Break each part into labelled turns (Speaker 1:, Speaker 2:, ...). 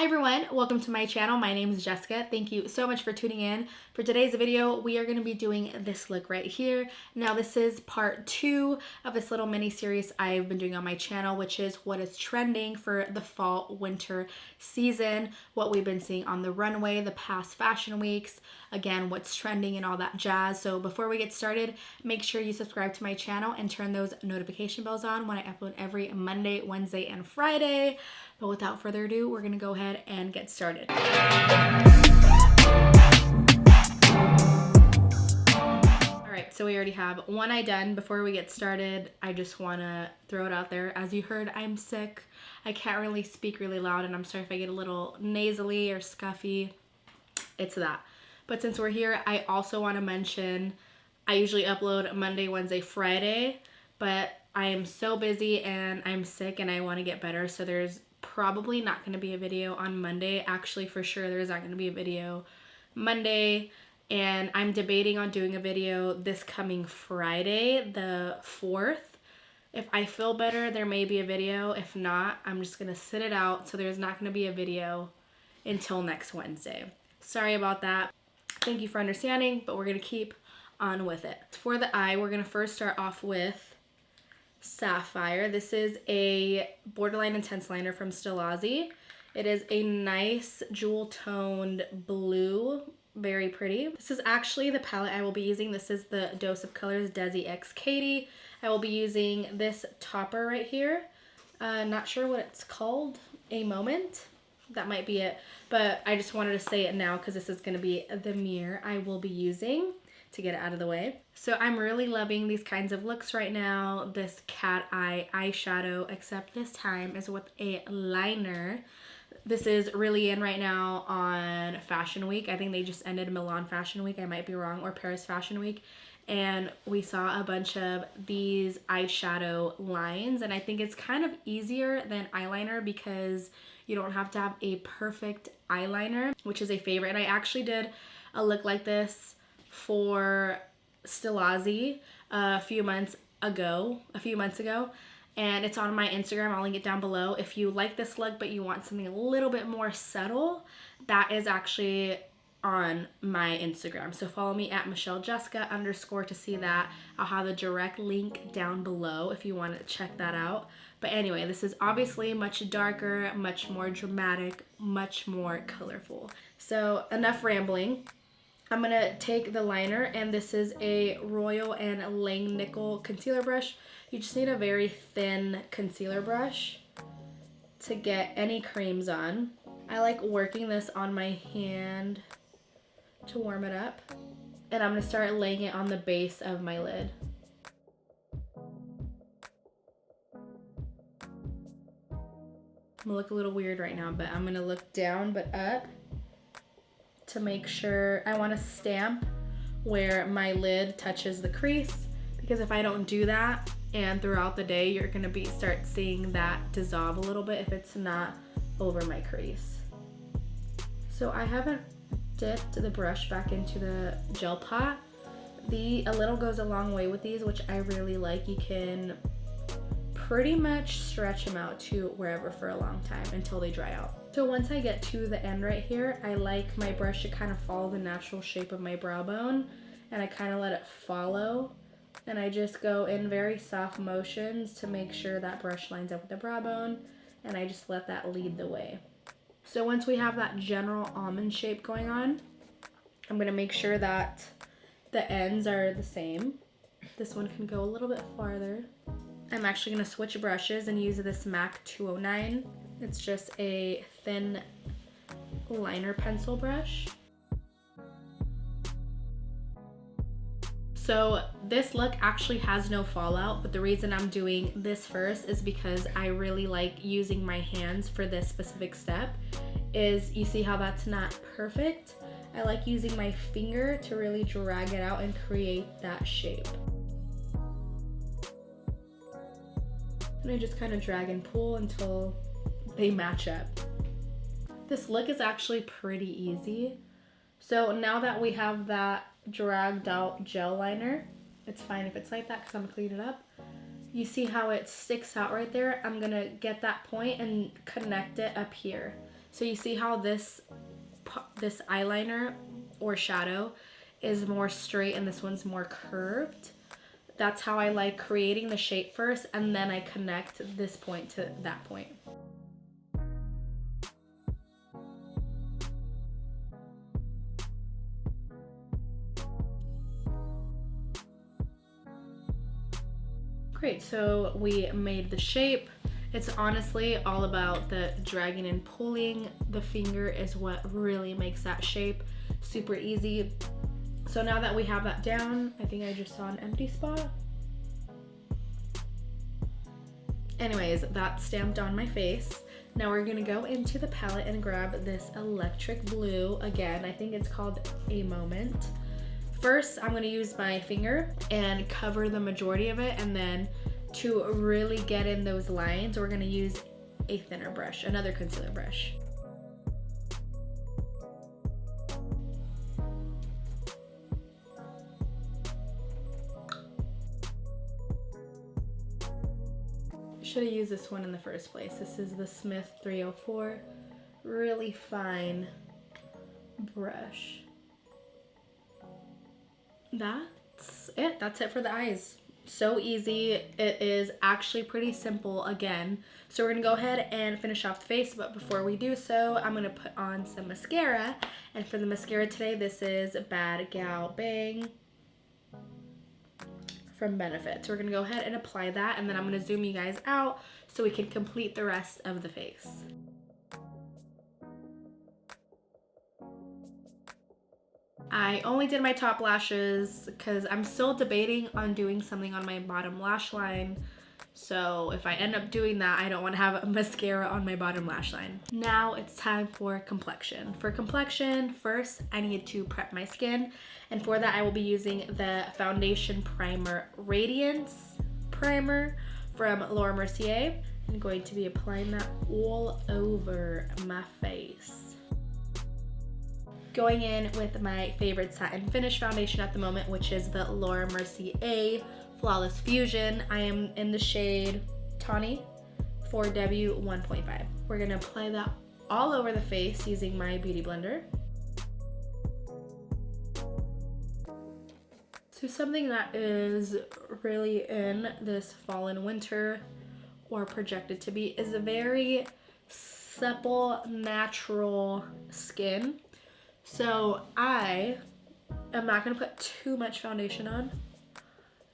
Speaker 1: Hi everyone, welcome to my channel. My name is Jessica. Thank you so much for tuning in. For today's video, we are going to be doing this look right here. Now this is part 2 of this little mini series I've been doing on my channel, which is what is trending for the fall winter season, what we've been seeing on the runway the past fashion weeks, again, what's trending and all that jazz. So before we get started, make sure you subscribe to my channel and turn those notification bells on when I upload every Monday, Wednesday, and Friday. But without further ado, we're gonna go ahead and get started. All right, so we already have one eye done. Before we get started, I just wanna throw it out there. As you heard, I'm sick. I can't really speak really loud, and I'm sorry if I get a little nasally or scuffy. It's that. But since we're here, I also wanna mention, I usually upload Monday, Wednesday, Friday, but I am so busy and I'm sick and I wanna get better, so there's probably not going to be a video on Monday. Actually, for sure, there's not going to be a video Monday, and I'm debating on doing a video this coming Friday, the 4th. If I feel better, there may be a video. If not, I'm just going to sit it out, so there's not going to be a video until next Wednesday. Sorry about that. Thank you for understanding, but we're going to keep on with it. For the eye, we're going to first start off with Sapphire. This is a Borderline Intense Liner from Stilazzi. It is a nice jewel toned blue, very pretty. This is actually the palette I will be using. This is the Dose of Colors Desi X Katie. I will be using this topper right here. Not sure what it's called. A Moment. That might be it. But I just wanted to say it now because this is going to be the mirror I will be using to get it out of the way. So I'm really loving these kinds of looks right now. This cat eye eyeshadow, except this time is with a liner. This is really in right now on Fashion Week. I think they just ended Milan Fashion Week. I might be wrong, or Paris Fashion Week. And we saw a bunch of these eyeshadow lines, and I think it's kind of easier than eyeliner because you don't have to have a perfect eyeliner, which is a favorite. And I actually did a look like this for Stilazzi a few months ago, and it's on my Instagram. I'll link it down below. If you like this look but you want something a little bit more subtle, that is actually on my Instagram. So follow me at MichelleJessica_ to see that. I'll have a direct link down below if you want to check that out. But anyway, this is obviously much darker, much more dramatic, much more colorful. So enough rambling. I'm going to take the liner, and this is a Royal and Lang Nickel concealer brush. You just need a very thin concealer brush to get any creams on. I like working this on my hand to warm it up. And I'm going to start laying it on the base of my lid. I'm going to look a little weird right now, but I'm going to look down but up to make sure. I want to stamp where my lid touches the crease, because if I don't do that and throughout the day, you're going to start seeing that dissolve a little bit if it's not over my crease. So I haven't dipped the brush back into the gel pot. A little goes a long way with these, which I really like. You can pretty much stretch them out to wherever for a long time until they dry out. So once I get to the end right here, I like my brush to kind of follow the natural shape of my brow bone, and I kind of let it follow, and I just go in very soft motions to make sure that brush lines up with the brow bone, and I just let that lead the way. So once we have that general almond shape going on, I'm going to make sure that the ends are the same. This one can go a little bit farther. I'm actually going to switch brushes and use this MAC 209. It's just a thin liner pencil brush. So this look actually has no fallout, but the reason I'm doing this first is because I really like using my hands for this specific step. Is you see how that's not perfect? I like using my finger to really drag it out and create that shape. And I just kind of drag and pull until they match up. This look is actually pretty easy. So now that we have that dragged out gel liner, it's fine if it's like that because I'm gonna clean it up. You see how it sticks out right there? I'm gonna get that point and connect it up here. So you see how this eyeliner or shadow is more straight and this one's more curved? That's how I like creating the shape first, and then I connect this point to that point. Great, so we made the shape. It's honestly all about the dragging and pulling. The finger is what really makes that shape super easy. So now that we have that down, I think I just saw an empty spot. Anyways, that's stamped on my face. Now we're gonna go into the palette and grab this electric blue. Again, I think it's called A Moment. First, I'm gonna use my finger and cover the majority of it, and then to really get in those lines, we're gonna use a thinner brush, another concealer brush. Should have used this one in the first place. This is the Smith 304, really fine brush. That's it for the eyes. So easy. It is actually pretty simple again. So we're gonna go ahead and finish off the face, but before we do so, I'm gonna put on some mascara. And for the mascara today, this is Bad Gal Bang from Benefit. So we're gonna go ahead and apply that, and then I'm gonna zoom you guys out so we can complete the rest of the face. I only did my top lashes because I'm still debating on doing something on my bottom lash line. So if I end up doing that, I don't want to have a mascara on my bottom lash line. Now it's time for complexion. For complexion, first I need to prep my skin. And for that, I will be using the Foundation Primer Radiance Primer from Laura Mercier. I'm going to be applying that all over my face. Going in with my favorite satin finish foundation at the moment, which is the Laura Mercier Flawless Fusion. I am in the shade Tawny 4W 1.5. We're gonna apply that all over the face using my beauty blender. So something that is really in this fall and winter, or projected to be, is a very supple, natural skin. So I am not gonna put too much foundation on,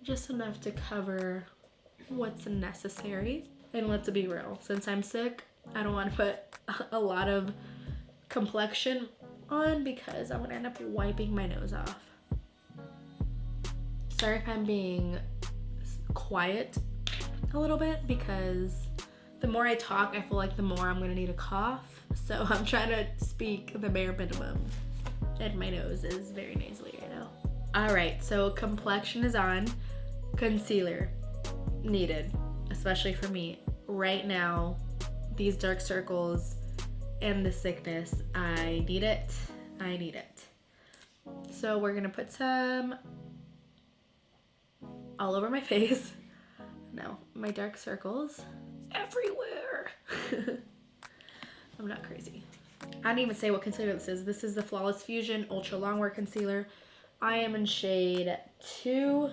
Speaker 1: just enough to cover what's necessary. And let's be real, since I'm sick, I don't want to put a lot of complexion on because I'm gonna end up wiping my nose off. Sorry if I'm being quiet a little bit, because the more I talk, I feel like the more I'm gonna need a cough. So I'm trying to speak the bare minimum. And my nose is very nasally right now. All right, so complexion is on. Concealer needed, especially for me. Right now, these dark circles and the sickness, I need it. I need it. So we're gonna put some all over my face. No, my dark circles everywhere. I'm not crazy. I didn't even say what concealer this is. This is the Flawless Fusion Ultra Longwear Concealer. I am in shade 2W.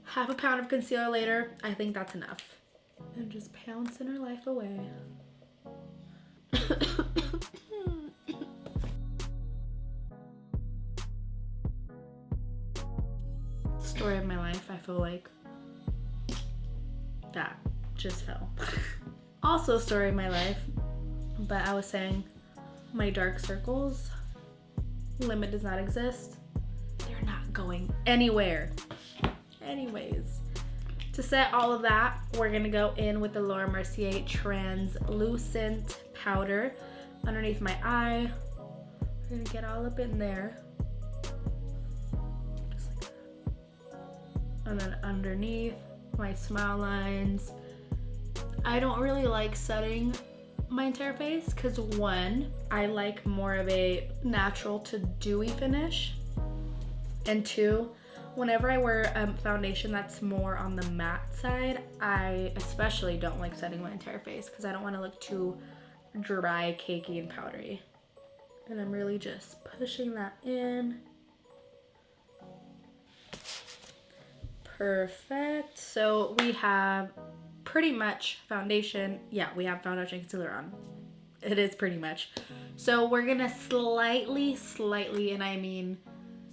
Speaker 1: Half a pound of concealer later, I think that's enough. And just pouncing her life away. Story of my life, I feel like. That just fell. Also story of my life, but I was saying my dark circles, limit does not exist. They're not going anywhere. Anyways, to set all of that, we're gonna go in with the Laura Mercier Translucent Powder underneath my eye. We're gonna get all up in there. Just like that. And then underneath my smile lines. I don't really like setting my entire face because, one, I like more of a natural to dewy finish, and two, whenever I wear foundation that's more on the matte side, I especially don't like setting my entire face because I don't want to look too dry, cakey, and powdery. And I'm really just pushing that in. Perfect. So we have pretty much foundation. Yeah, we have foundation concealer on. It is pretty much. So we're gonna slightly, and I mean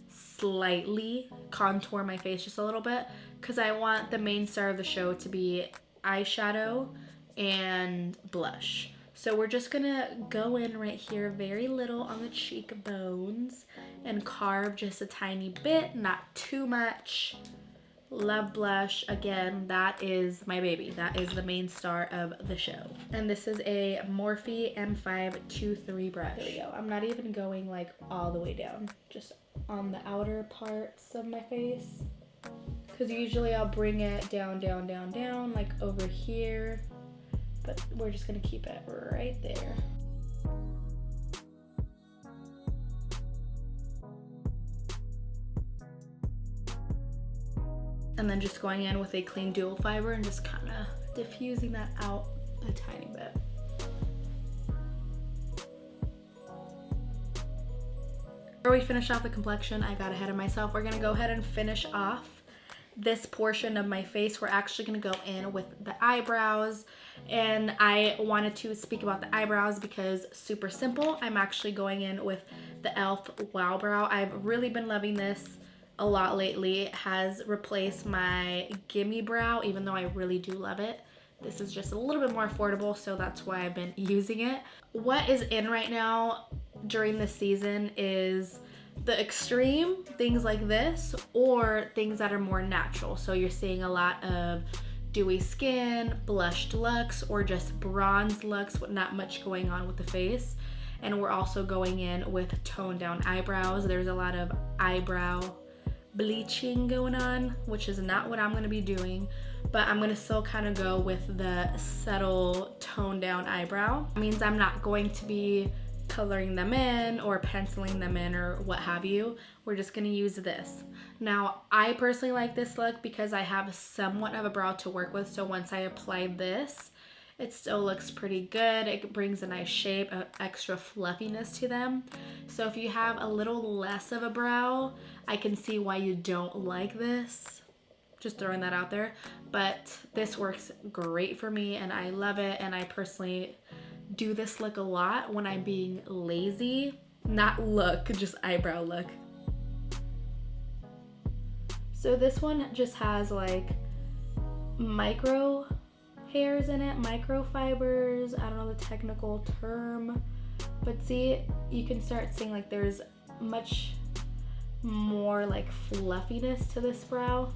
Speaker 1: slightly, contour my face just a little bit because I want the main star of the show to be eyeshadow and blush. So we're just gonna go in right here, very little on the cheekbones, and carve just a tiny bit, not too much. Love blush. Again, that is my baby. That is the main star of the show. And this is a Morphe M523 brush. There we go. I'm not even going like all the way down, just on the outer parts of my face. Because usually I'll bring it down, like over here. But we're just gonna keep it right there. And then just going in with a clean dual fiber and just kind of diffusing that out a tiny bit. Before we finish off the complexion, I got ahead of myself. We're gonna go ahead and finish off this portion of my face. We're actually gonna go in with the eyebrows. And I wanted to speak about the eyebrows because super simple. I'm actually going in with the E.L.F. Wow Brow. I've really been loving this a lot lately. It has replaced my Gimme Brow, even though I really do love it. This is just a little bit more affordable, so that's why I've been using it. What is in right now during this season is the extreme, things like this, or things that are more natural. So you're seeing a lot of dewy skin, blushed looks, or just bronze looks with not much going on with the face. And we're also going in with toned down eyebrows. There's a lot of eyebrow bleaching going on, which is not what I'm gonna be doing, but I'm gonna still kind of go with the subtle toned down eyebrow. It means I'm not going to be coloring them in or penciling them in or what have you. We're just gonna use this. Now, I personally like this look because I have somewhat of a brow to work with, so once I apply this, it still looks pretty good. It brings a nice shape, extra fluffiness to them. So if you have a little less of a brow, I can see why you don't like this. Just throwing that out there. But this works great for me and I love it. And I personally do this look a lot when I'm being lazy. Not look, just eyebrow look. So this one just has like micro hairs in it, microfibers. I don't know the technical term, but see, you can start seeing like there's much more like fluffiness to this brow.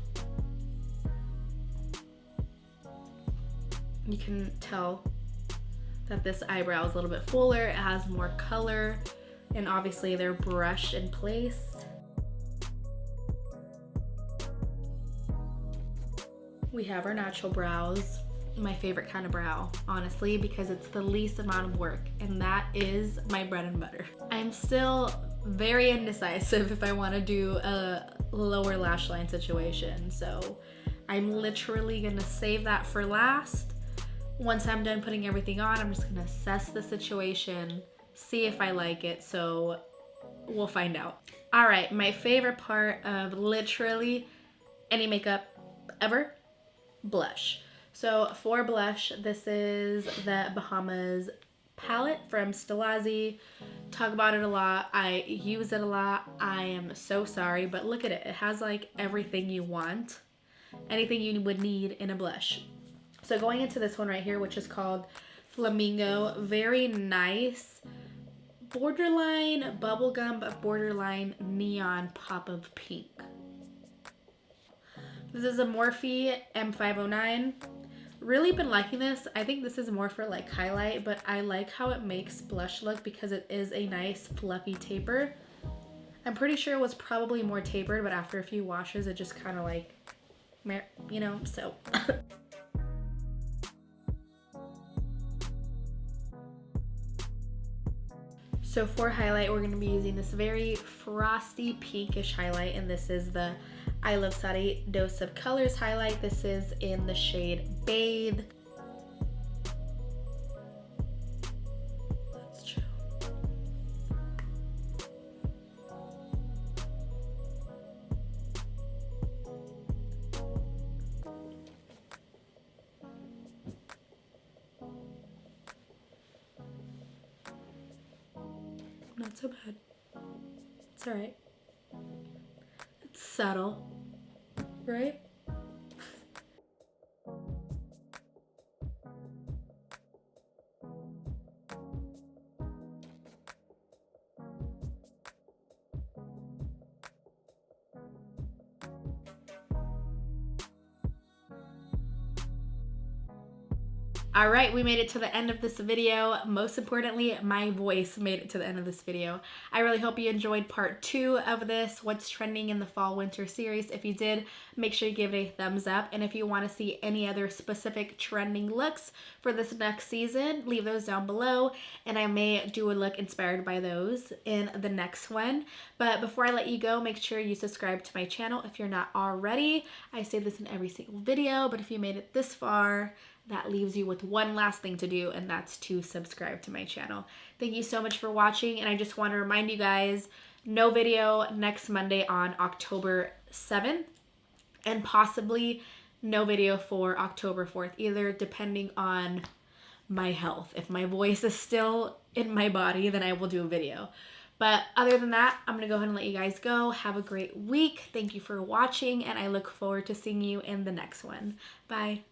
Speaker 1: You can tell that this eyebrow is a little bit fuller, it has more color, and obviously they're brushed in place. We have our natural brows. My favorite kind of brow, honestly, because it's the least amount of work, and that is my bread and butter. I'm still very indecisive if I want to do a lower lash line situation, so I'm literally gonna save that for last. Once I'm done putting everything on, I'm just gonna assess the situation, see if I like it, so we'll find out. All right, my favorite part of literally any makeup ever, blush. So for blush, this is the Bahamas palette from Stilazzi. Talk about it a lot. I use it a lot. I am so sorry, but look at it. It has like everything you want, anything you would need in a blush. So going into this one right here, which is called Flamingo, very nice, borderline bubblegum, but borderline neon pop of pink. This is a Morphe M509. Really been liking this. I think this is more for like highlight, but I like how it makes blush look because it is a nice fluffy taper. I'm pretty sure it was probably more tapered, but after a few washes, it just kind of like, you know, so. So for highlight, we're gonna be using this very frosty pinkish highlight, and this is the I Love Sari Dose of Colors highlight. This is in the shade Bathe. not so bad. It's alright. It's subtle, right? All right, we made it to the end of this video. Most importantly, my voice made it to the end of this video. I really hope you enjoyed part 2 of this, what's trending in the fall winter series. If you did, make sure you give it a thumbs up. And if you want to see any other specific trending looks for this next season, leave those down below. And I may do a look inspired by those in the next one. But before I let you go, make sure you subscribe to my channel if you're not already. I say this in every single video, but if you made it this far, that leaves you with one last thing to do, and that's to subscribe to my channel. Thank you so much for watching, and I just want to remind you guys, no video next Monday on October 7th, and possibly no video for October 4th either, depending on my health. If my voice is still in my body, then I will do a video. But other than that, I'm going to go ahead and let you guys go. Have a great week. Thank you for watching, and I look forward to seeing you in the next one. Bye.